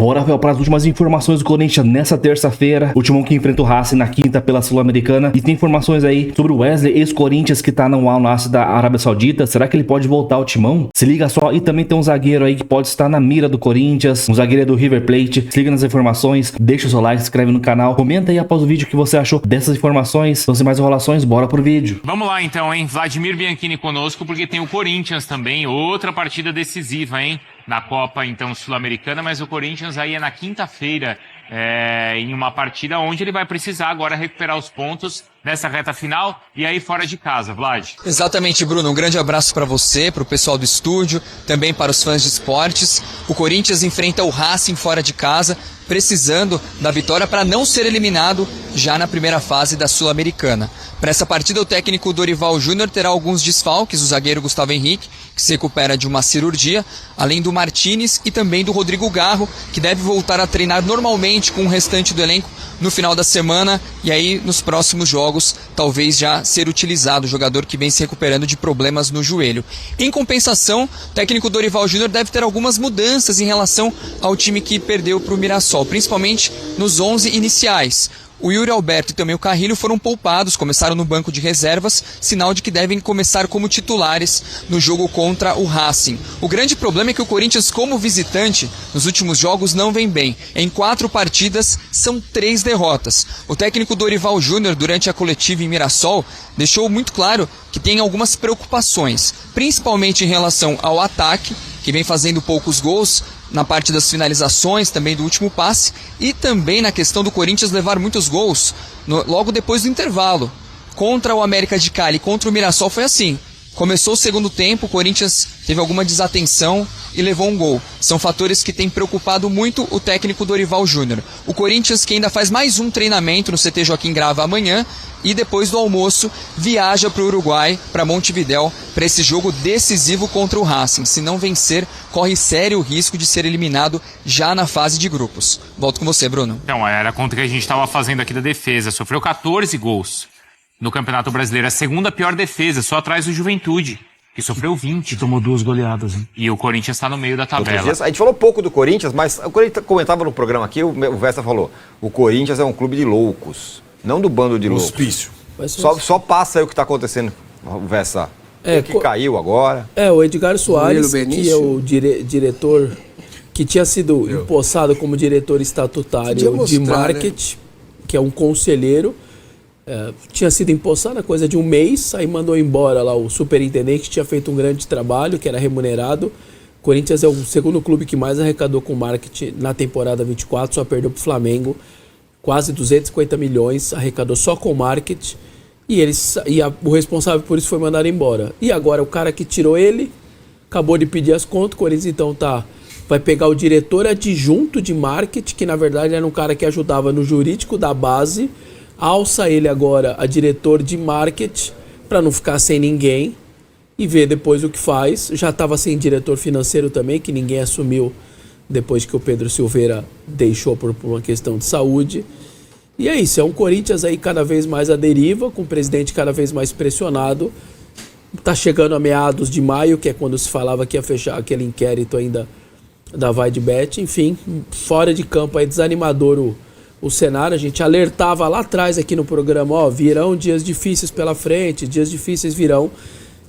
Bora, Rafael, para as últimas informações do Corinthians nessa terça-feira. O Timão que enfrenta o Racing na quinta pela Sul-Americana. E tem informações aí sobre o Wesley, ex-Corinthians, que tá no Al Nassr da Arábia Saudita. Será que ele pode voltar ao Timão? Se liga só. E também tem um zagueiro aí que pode estar na mira do Corinthians. Um zagueiro do River Plate. Se liga nas informações, deixa o seu like, se inscreve no canal. Comenta aí após o vídeo o que você achou dessas informações. Então, sem mais enrolações, bora pro vídeo. Vamos lá então, hein? Vladimir Bianchini conosco, porque tem o Corinthians também. Outra partida decisiva, hein? Na Copa, então, Sul-Americana, mas o Corinthians aí é na quinta-feira, em uma partida onde ele vai precisar agora recuperar os pontos nessa reta final e aí fora de casa, Vlad. Exatamente, Bruno. Um grande abraço para você, para o pessoal do estúdio, também para os fãs de esportes. O Corinthians enfrenta o Racing fora de casa, precisando da vitória para não ser eliminado já na primeira fase da Sul-Americana. Para essa partida, o técnico Dorival Júnior terá alguns desfalques, o zagueiro Gustavo Henrique, que se recupera de uma cirurgia, além do Martínez e também do Rodrigo Garro, que deve voltar a treinar normalmente com o restante do elenco no final da semana e aí nos próximos jogos talvez já ser utilizado, o jogador que vem se recuperando de problemas no joelho. Em compensação, o técnico Dorival Júnior deve ter algumas mudanças em relação ao time que perdeu para o Mirassol, principalmente nos 11 iniciais. O Yuri Alberto e também o Carrilho foram poupados, começaram no banco de reservas, sinal de que devem começar como titulares no jogo contra o Racing. O grande problema é que o Corinthians, como visitante, nos últimos jogos não vem bem. Em 4 partidas, são 3 derrotas. O técnico Dorival Júnior, durante a coletiva em Mirassol, deixou muito claro que tem algumas preocupações, principalmente em relação ao ataque, que vem fazendo poucos gols, na parte das finalizações, também do último passe, e também na questão do Corinthians levar muitos gols logo depois do intervalo. Contra o América de Cali, contra o Mirassol foi assim. Começou o segundo tempo, o Corinthians teve alguma desatenção e levou um gol. São fatores que têm preocupado muito o técnico Dorival Júnior. O Corinthians, que ainda faz mais um treinamento no CT Joaquim Grava amanhã, e depois do almoço viaja para o Uruguai, para Montevidéu, para esse jogo decisivo contra o Racing. Se não vencer, corre sério risco de ser eliminado já na fase de grupos. Volto com você, Bruno. Então, era a conta que a gente estava fazendo aqui da defesa. Sofreu 14 gols no Campeonato Brasileiro. A segunda pior defesa, só atrás do Juventude, que sofreu 20. Tomou 2 goleadas, hein? E o Corinthians está no meio da tabela. A gente falou pouco do Corinthians, mas quando ele comentava no programa aqui, o Vesta falou, o Corinthians é um clube de loucos, não do bando de loucos. Hospício. Só passa aí o que está acontecendo, o Vesta. Que caiu agora. O Edgar Soares, que é o diretor, que tinha sido empossado como diretor estatutário de marketing, que é um conselheiro, tinha sido empossado há coisa de um mês, aí mandou embora lá o superintendente, que tinha feito um grande trabalho, que era remunerado. O Corinthians é o segundo clube que mais arrecadou com marketing na temporada 24, só perdeu para o Flamengo, quase 250 milhões, arrecadou só com marketing, o responsável por isso foi mandado embora. E agora o cara que tirou ele, acabou de pedir as contas, o Corinthians então vai pegar o diretor adjunto de marketing, que na verdade era um cara que ajudava no jurídico da base, alça ele agora a diretor de marketing, para não ficar sem ninguém, e ver depois o que faz. Já estava sem diretor financeiro também, que ninguém assumiu depois que o Pedro Silveira deixou por uma questão de saúde. E é isso, é um Corinthians aí cada vez mais à deriva, com o presidente cada vez mais pressionado. Tá chegando a meados de maio, que é quando se falava que ia fechar aquele inquérito ainda da Vaidbet. Enfim, fora de campo aí, desanimador o cenário. A gente alertava lá atrás aqui no programa, virão dias difíceis pela frente, dias difíceis virão.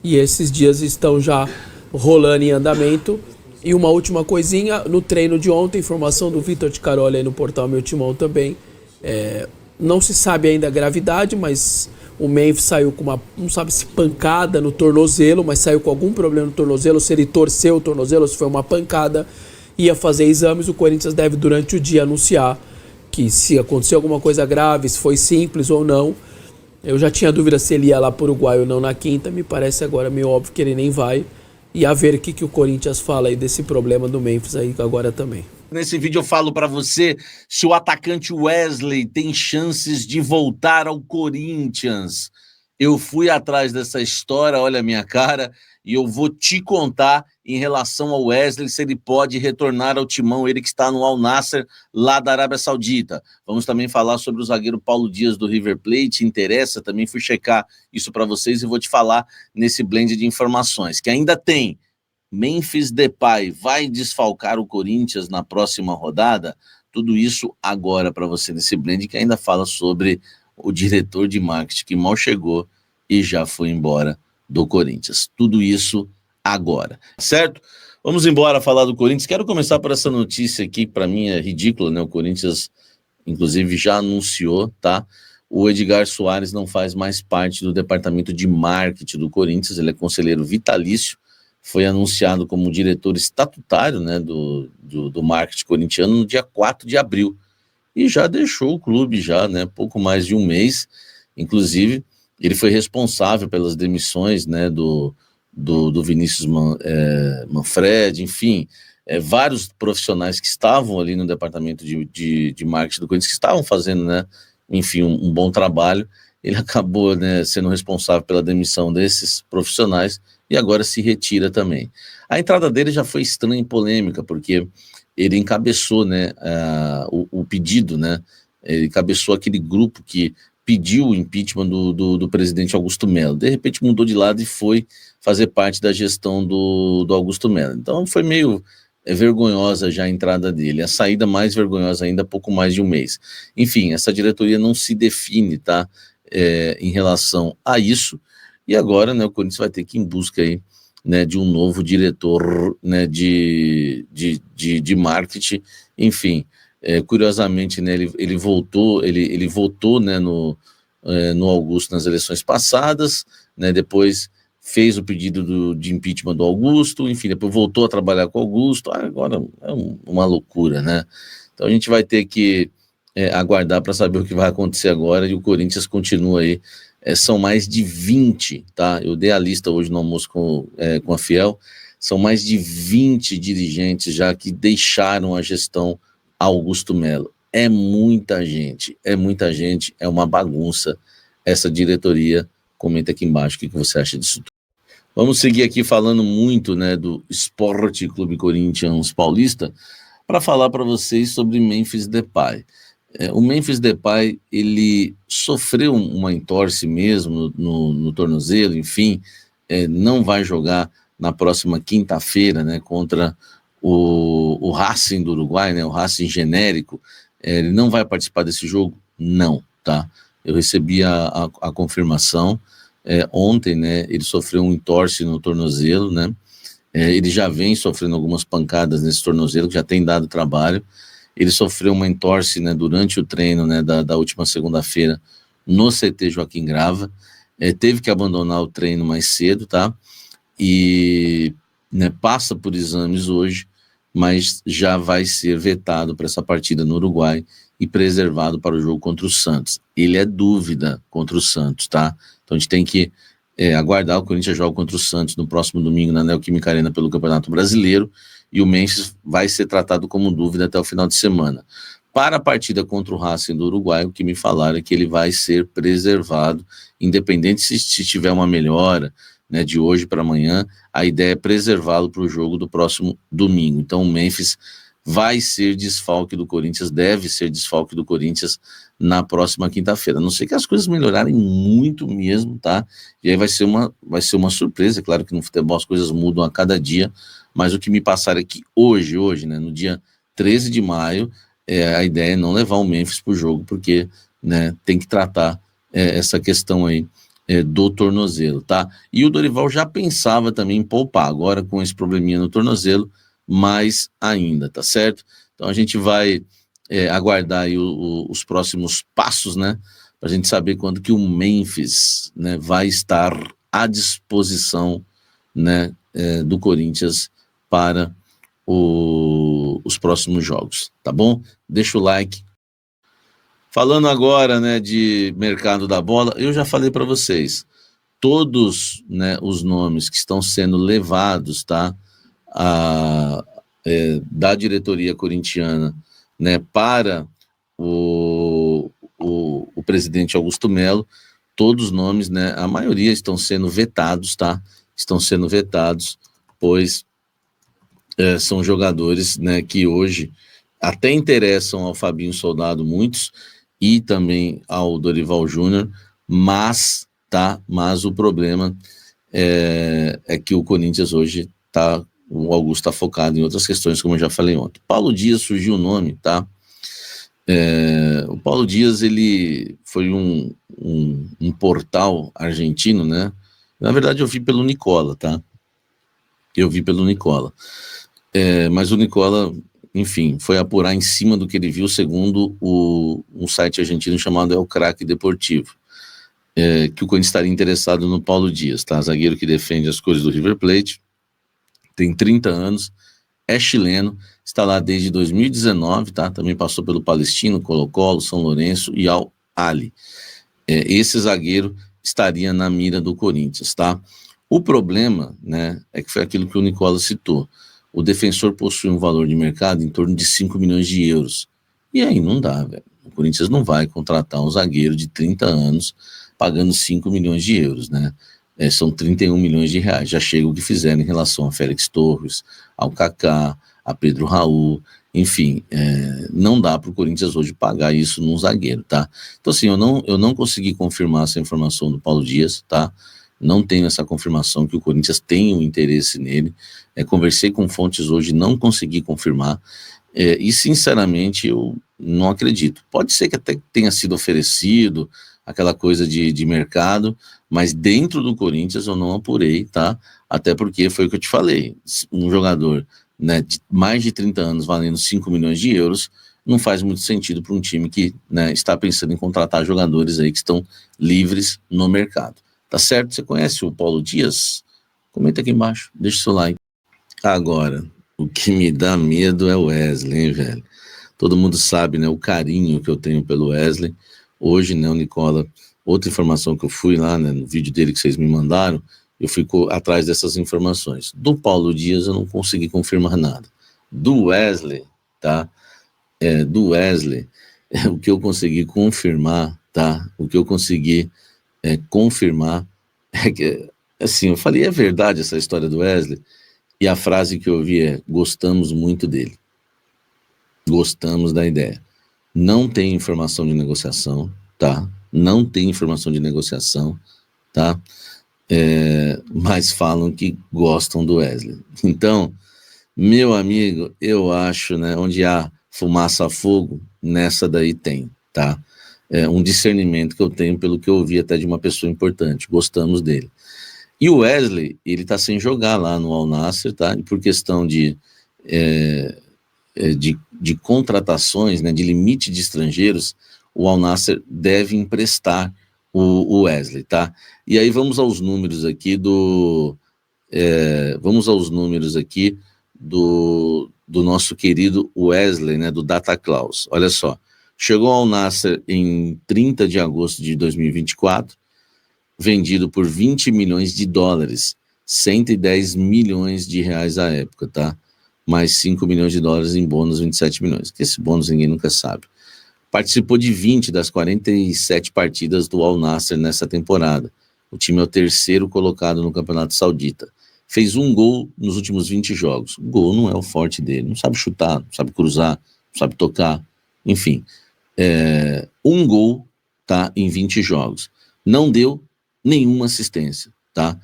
E esses dias estão já rolando em andamento. E uma última coisinha, no treino de ontem, informação do Vitor de Caroli aí no portal Meu Timão também. Não se sabe ainda a gravidade, mas o Memphis saiu com uma, não sabe se pancada no tornozelo, mas saiu com algum problema no tornozelo, se ele torceu o tornozelo, se foi uma pancada, ia fazer exames. O Corinthians deve durante o dia anunciar que se aconteceu alguma coisa grave, se foi simples ou não. Eu já tinha dúvida se ele ia lá para o Uruguai ou não na quinta, me parece agora meio óbvio que ele nem vai. E a ver o que o Corinthians fala aí desse problema do Memphis aí agora também. Nesse vídeo eu falo para você se o atacante Wesley tem chances de voltar ao Corinthians. Eu fui atrás dessa história, olha a minha cara, e eu vou te contar em relação ao Wesley, se ele pode retornar ao Timão, ele que está no Al Nassr, lá da Arábia Saudita. Vamos também falar sobre o zagueiro Paulo Dias do River Plate, interessa, também fui checar isso para vocês e vou te falar nesse blend de informações, que ainda tem Memphis Depay vai desfalcar o Corinthians na próxima rodada? Tudo isso agora para você nesse blend que ainda fala sobre o diretor de marketing que mal chegou e já foi embora do Corinthians. Tudo isso agora, certo? Vamos embora falar do Corinthians. Quero começar por essa notícia aqui, que para mim é ridícula, né? O Corinthians, inclusive, já anunciou, tá? O Edgar Soares não faz mais parte do departamento de marketing do Corinthians, ele é conselheiro vitalício, foi anunciado como diretor estatutário, né, do marketing corintiano no dia 4 de abril, e já deixou o clube já, né, pouco mais de um mês. Inclusive, ele foi responsável pelas demissões, né, do Vinícius Manfred, enfim, vários profissionais que estavam ali no departamento de marketing do Corinthians, que estavam fazendo, né, enfim, um bom trabalho. Ele acabou, né, sendo responsável pela demissão desses profissionais e agora se retira também. A entrada dele já foi estranha e polêmica, porque ele encabeçou, né, o pedido, né, ele encabeçou aquele grupo que pediu o impeachment do presidente Augusto Melo. De repente mudou de lado e foi fazer parte da gestão do Augusto Melo. Então foi meio vergonhosa já a entrada dele. A saída mais vergonhosa ainda há pouco mais de um mês. Enfim, essa diretoria não se define, tá, em relação a isso. E agora, né, o Corinthians vai ter que ir em busca aí, né, de um novo diretor, né, de marketing. Enfim, curiosamente, né, ele votou, né, no Augusto nas eleições passadas, né, depois fez o pedido de impeachment do Augusto, enfim, depois voltou a trabalhar com o Augusto. Agora é uma loucura, né? Então a gente vai ter que aguardar para saber o que vai acontecer agora, e o Corinthians continua aí. São mais de 20, tá? Eu dei a lista hoje no almoço com a Fiel, são mais de 20 dirigentes já que deixaram a gestão Augusto Melo. É muita gente, é uma bagunça essa diretoria. Comenta aqui embaixo o que você acha disso tudo. Vamos seguir aqui falando muito, né, do Esporte Clube Corinthians Paulista, para falar para vocês sobre Memphis Depay. O Memphis Depay, ele sofreu uma entorse mesmo no tornozelo, enfim, não vai jogar na próxima quinta-feira, né, contra o Racing do Uruguai, né, o Racing genérico. Ele não vai participar desse jogo? Não, tá? Eu recebi a confirmação ontem, né, ele sofreu um entorse no tornozelo, né, ele já vem sofrendo algumas pancadas nesse tornozelo, que já tem dado trabalho. Ele sofreu uma entorse, né, durante o treino, né, da última segunda-feira no CT Joaquim Grava, teve que abandonar o treino mais cedo, tá, e, né, passa por exames hoje, mas já vai ser vetado para essa partida no Uruguai e preservado para o jogo contra o Santos. Ele é dúvida contra o Santos, tá? Então a gente tem que aguardar. O Corinthians joga contra o Santos no próximo domingo na Neoquímica Arena pelo Campeonato Brasileiro, e o Memphis vai ser tratado como dúvida até o final de semana. Para a partida contra o Racing do Uruguai, o que me falaram é que ele vai ser preservado, independente se tiver uma melhora, né, de hoje para amanhã, a ideia é preservá-lo para o jogo do próximo domingo. Então o Memphis vai ser desfalque do Corinthians, deve ser desfalque do Corinthians na próxima quinta-feira. A não ser que as coisas melhorarem muito mesmo, tá? E aí vai ser uma surpresa. É claro que no futebol as coisas mudam a cada dia, mas o que me passaram é que hoje, né, no dia 13 de maio, a ideia é não levar o Memphis para o jogo, porque, né, tem que tratar essa questão aí do tornozelo, tá? E o Dorival já pensava também em poupar, agora com esse probleminha no tornozelo, mais ainda, tá certo? Então a gente vai aguardar aí os próximos passos, né, para a gente saber quando que o Memphis, né, vai estar à disposição, né, do Corinthians para os próximos jogos, tá bom? Deixa o like. Falando agora, né, de mercado da bola, eu já falei para vocês, todos, né, os nomes que estão sendo levados, tá, da diretoria corintiana, né, para o presidente Augusto Melo, todos os nomes, né, a maioria estão sendo vetados, tá, estão sendo vetados, pois são jogadores, né, que hoje até interessam ao Fabinho Soldado, muitos, e também ao Dorival Júnior, mas o problema é que o Corinthians hoje está o Augusto está focado em outras questões, como eu já falei ontem. Paulo Dias surgiu o nome, tá? O Paulo Dias, ele foi um portal argentino, né? Na verdade, eu vi pelo Nicola, tá? Eu vi pelo Nicola. Mas o Nicola, enfim, foi apurar em cima do que ele viu, segundo um site argentino chamado El Crack Deportivo, que o Corinthians estaria interessado no Paulo Dias, tá? Zagueiro que defende as cores do River Plate, tem 30 anos, é chileno, está lá desde 2019, tá? Também passou pelo Palestino, Colo-Colo, São Lourenço e Al-Ahly. Esse zagueiro estaria na mira do Corinthians, tá? O problema, né, é que foi aquilo que o Nicola citou. O defensor possui um valor de mercado em torno de 5 milhões de euros. E aí não dá, velho. O Corinthians não vai contratar um zagueiro de 30 anos pagando 5 milhões de euros, né? São 31 milhões de reais. Já chega o que fizeram em relação a Félix Torres, ao Kaká, a Pedro Raul, enfim, não dá para o Corinthians hoje pagar isso num zagueiro, tá? Então, assim, eu não consegui confirmar essa informação do Paulo Dias, tá? Não tenho essa confirmação que o Corinthians tem um interesse nele. Conversei com fontes hoje, não consegui confirmar. E, sinceramente, eu não acredito. Pode ser que até tenha sido oferecido, aquela coisa de mercado, mas dentro do Corinthians eu não apurei, tá? Até porque foi o que eu te falei, um jogador, né, de mais de 30 anos valendo 5 milhões de euros, não faz muito sentido para um time que, né, está pensando em contratar jogadores aí que estão livres no mercado. Tá certo? Você conhece o Paulo Dias? Comenta aqui embaixo, deixa o seu like. Agora, o que me dá medo é o Wesley, hein, velho? Todo mundo sabe, né, o carinho que eu tenho pelo Wesley. Hoje, né, o Nicola, outra informação que eu fui lá, né, no vídeo dele que vocês me mandaram, eu fui atrás dessas informações. Do Paulo Dias eu não consegui confirmar nada. Do Wesley, tá? Do Wesley, o que eu consegui confirmar, tá? O que eu consegui confirmar é que, assim, eu falei, é verdade essa história do Wesley? E a frase que eu ouvi é, gostamos muito dele. Gostamos da ideia. Não tem informação de negociação, tá? Não tem informação de negociação, tá? Mas falam que gostam do Wesley. Então, meu amigo, eu acho, né, onde há fumaça a fogo, nessa daí tem, tá? Um discernimento que eu tenho pelo que eu ouvi até de uma pessoa importante, gostamos dele. E o Wesley, ele tá sem jogar lá no Al Nassr, tá? E por questão de contratações, né, de limite de estrangeiros, o Al Nassr deve emprestar o Wesley, tá? E aí vamos aos números aqui do nosso querido Wesley, né, do Data Claus. Olha só, chegou ao Al Nassr em 30 de agosto de 2024, vendido por 20 milhões de dólares, 110 milhões de reais à época, tá? Mais 5 milhões de dólares em bônus, 27 milhões. Que esse bônus ninguém nunca sabe. Participou de 20 das 47 partidas do Al Nassr nessa temporada. O time é o terceiro colocado no Campeonato Saudita. Fez um gol nos últimos 20 jogos. O gol não é o forte dele. Não sabe chutar, não sabe cruzar, não sabe tocar. Enfim, um gol, tá, em 20 jogos. Não deu nenhuma assistência, tá?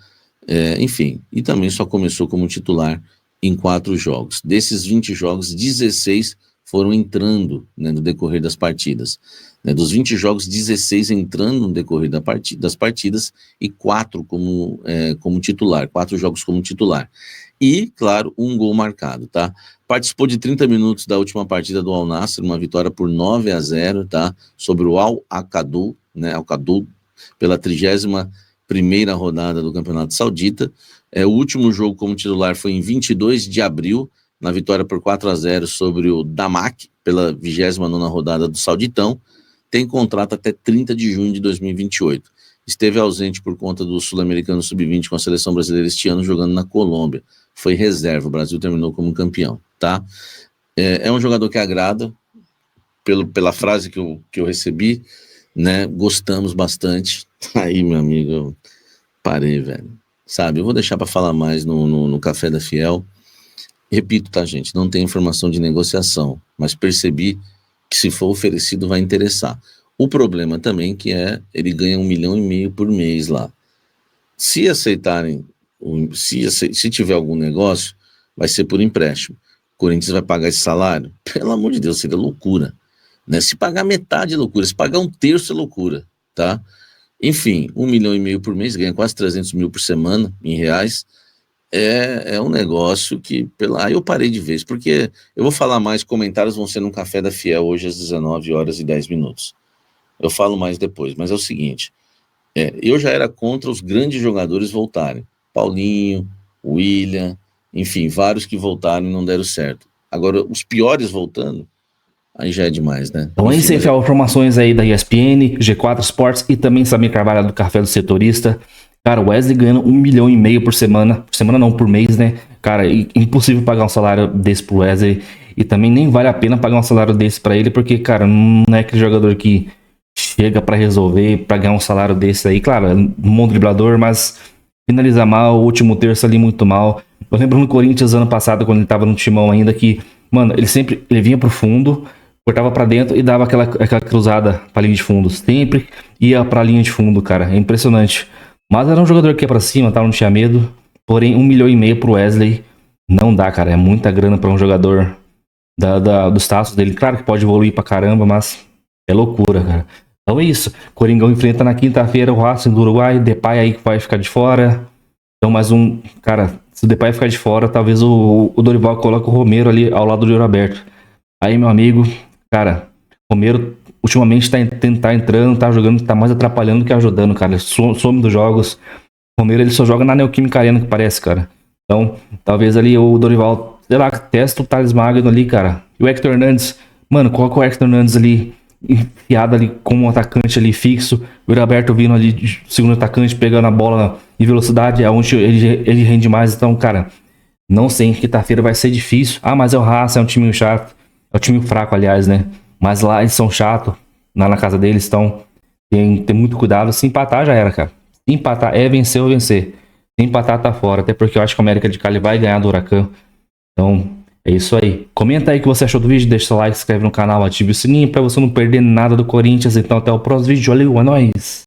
Enfim, e também só começou como titular em 4 jogos. Desses 20 jogos, 16 foram entrando, né, no decorrer das partidas. Dos 20 jogos, 16 entrando no decorrer das partidas e 4 como titular, 4 jogos como titular. E, claro, um gol marcado, tá? Participou de 30 minutos da última partida do Al Nassr, uma vitória por 9-0, tá? Sobre o Al-Qadou, né? Al-Qadou, pela 31ª rodada do Campeonato Saudita. O último jogo como titular foi em 22 de abril, na vitória por 4-0 sobre o Damak, pela 29ª rodada do Sauditão. Tem contrato até 30 de junho de 2028. Esteve ausente por conta do Sul-Americano Sub-20 com a seleção brasileira este ano, jogando na Colômbia. Foi reserva, o Brasil terminou como campeão, tá? É um jogador que agrada, pela frase que eu recebi, né? Gostamos bastante. Aí, meu amigo, eu parei, velho. Sabe, eu vou deixar para falar mais no Café da Fiel. Repito, tá, gente? Não tem informação de negociação, mas percebi que se for oferecido vai interessar. O problema também que ele ganha 1,5 milhão por mês lá. Se aceitarem, se tiver algum negócio, vai ser por empréstimo. O Corinthians vai pagar esse salário? Pelo amor de Deus, seria loucura. Né? Se pagar metade é loucura, se pagar 1/3 é loucura, tá? Enfim, 1,5 milhão por mês, ganha quase 300 mil por semana, em reais, é um negócio que, aí eu parei de vez, porque eu vou falar mais, comentários vão ser no Café da Fiel, hoje às 19h10. Eu falo mais depois, mas é o seguinte, eu já era contra os grandes jogadores voltarem, Paulinho, William, enfim, vários que voltaram e não deram certo. Agora, os piores voltando, aí já é demais, né? Então, Enfim, esse é informações aí da ESPN, G4 Sports e também Samir Carvalho do Café do Setorista. Cara, o Wesley ganhando 1,5 milhão por semana não, por mês, né? Cara, impossível pagar um salário desse pro Wesley e também nem vale a pena pagar um salário desse pra ele, porque, cara, não é aquele jogador que chega pra resolver, pra ganhar um salário desse aí. Claro, é um bom driblador, mas finaliza mal, o último terço ali muito mal. Eu lembro no Corinthians ano passado, quando ele tava no timão ainda, que, mano, ele vinha pro fundo, cortava pra dentro e dava aquela cruzada pra linha de fundo. Sempre ia pra linha de fundo, cara. É impressionante. Mas era um jogador que ia pra cima, tá? Não tinha medo. Porém, 1,5 milhão pro Wesley não dá, cara. É muita grana pra um jogador dos status dele. Claro que pode evoluir pra caramba, mas é loucura, cara. Então é isso. Coringão enfrenta na quinta-feira o Racing do Uruguai. Depay aí que vai ficar de fora. Então mais um... Cara, se o Depay ficar de fora, talvez o Dorival coloque o Romero ali ao lado do Roberto. Aí, meu amigo, cara, Romero ultimamente tá entrando, tá jogando, tá mais atrapalhando do que ajudando, cara. Ele some dos jogos. O Romero, ele só joga na Neoquímica Arena, que parece, cara. Então, talvez ali o Dorival, sei lá, testa o Thales Magno ali, cara. E o Hector Hernandes, mano, coloca o Hector Hernandes ali, enfiado ali como um atacante ali fixo. O Roberto vindo ali, segundo atacante, pegando a bola em velocidade, é onde ele rende mais. Então, cara, não sei, quinta-feira vai ser difícil. Ah, mas é o Racing, é um time chato. É um time fraco, aliás, né? Mas lá eles são chatos, lá na casa deles, então tem que ter muito cuidado. Se empatar, já era, cara. Se empatar, é vencer ou vencer. Se empatar, tá fora. Até porque eu acho que o América de Cali vai ganhar do Huracan. Então, é isso aí. Comenta aí o que você achou do vídeo, deixa seu like, se inscreve no canal, ative o sininho pra você não perder nada do Corinthians. Então, até o próximo vídeo. Valeu, é nóis!